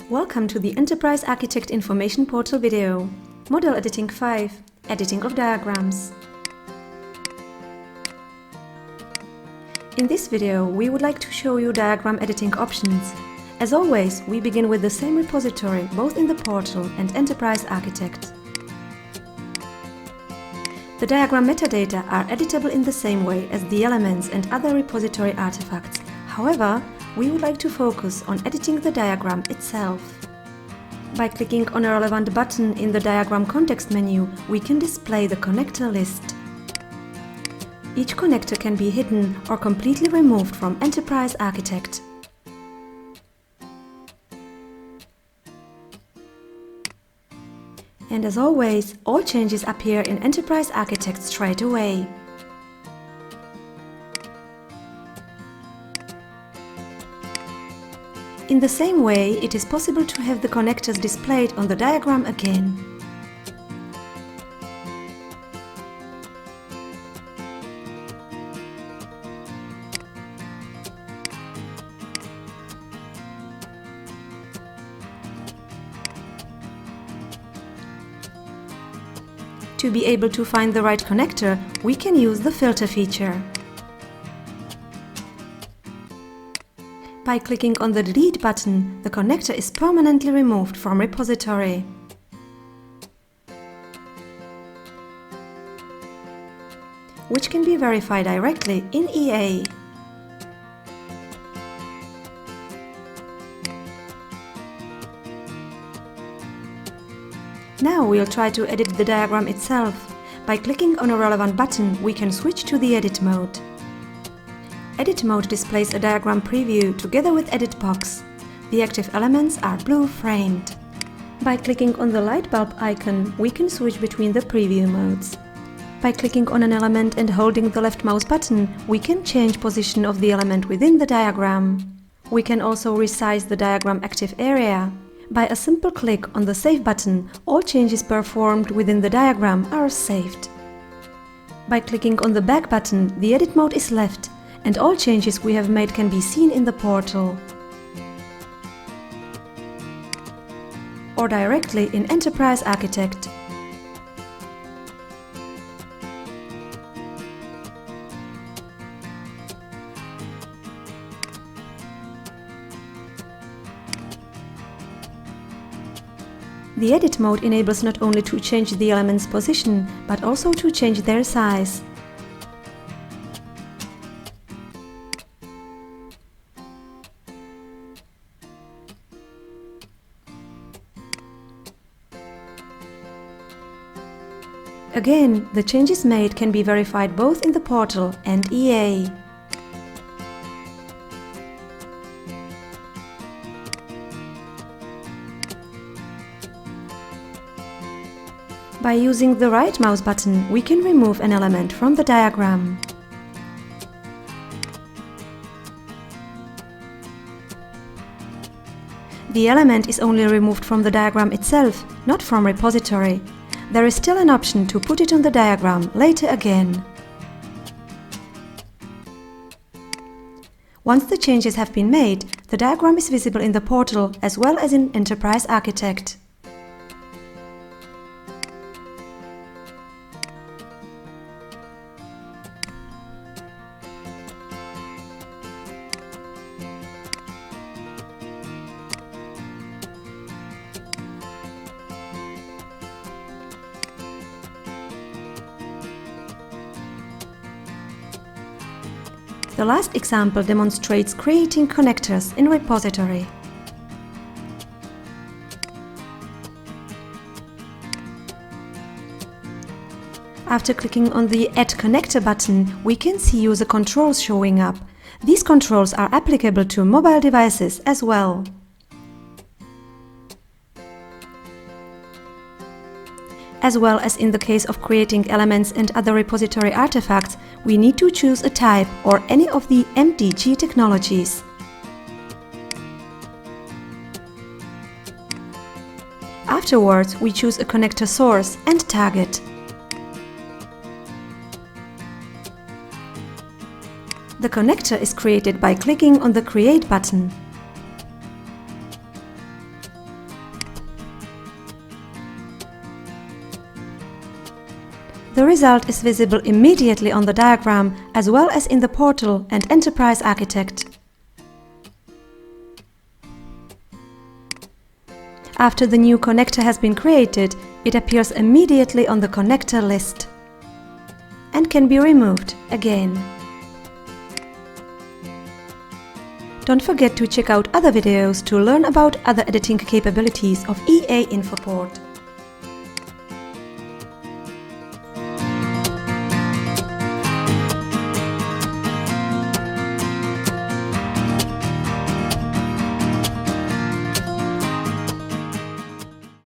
Welcome to the Enterprise Architect Information Portal video. Model Editing 5. Editing of diagrams. In this video, we would like to show you diagram editing options. As always, we begin with the same repository both in the portal and Enterprise Architect. The diagram metadata are editable in the same way as the elements and other repository artifacts. However, we would like to focus on editing the diagram itself. By clicking on a relevant button in the diagram context menu, we can display the connector list. Each connector can be hidden or completely removed from Enterprise Architect. And as always, all changes appear in Enterprise Architect straight away. In the same way, it is possible to have the connectors displayed on the diagram again. To be able to find the right connector, we can use the filter feature. By clicking on the Delete button, the connector is permanently removed from repository. Which can be verified directly in EA. Now we'll try to edit the diagram itself. By clicking on a relevant button, we can switch to the Edit mode. Edit mode displays a diagram preview together with Edit box. The active elements are blue framed. By clicking on the light bulb icon, we can switch between the preview modes. By clicking on an element and holding the left mouse button, we can change position of the element within the diagram. We can also resize the diagram active area. By a simple click on the Save button, all changes performed within the diagram are saved. By clicking on the Back button, the Edit mode is left, and all changes we have made can be seen in the portal or directly in Enterprise Architect. The Edit mode enables not only to change the element's position, but also to change their size. Again, the changes made can be verified both in the portal and EA. By using the right mouse button, we can remove an element from the diagram. The element is only removed from the diagram itself, not from repository. There is still an option to put it on the diagram later again. Once the changes have been made, the diagram is visible in the portal as well as in Enterprise Architect. The last example demonstrates creating connectors in repository. After clicking on the Add Connector button, we can see user controls showing up. These controls are applicable to mobile devices as well. As well as in the case of creating elements and other repository artifacts, we need to choose a type or any of the MDG technologies. Afterwards, we choose a connector source and target. The connector is created by clicking on the Create button. The result is visible immediately on the diagram as well as in the portal and Enterprise Architect. After the new connector has been created, it appears immediately on the connector list and can be removed again. Don't forget to check out other videos to learn about other editing capabilities of EA Infoport.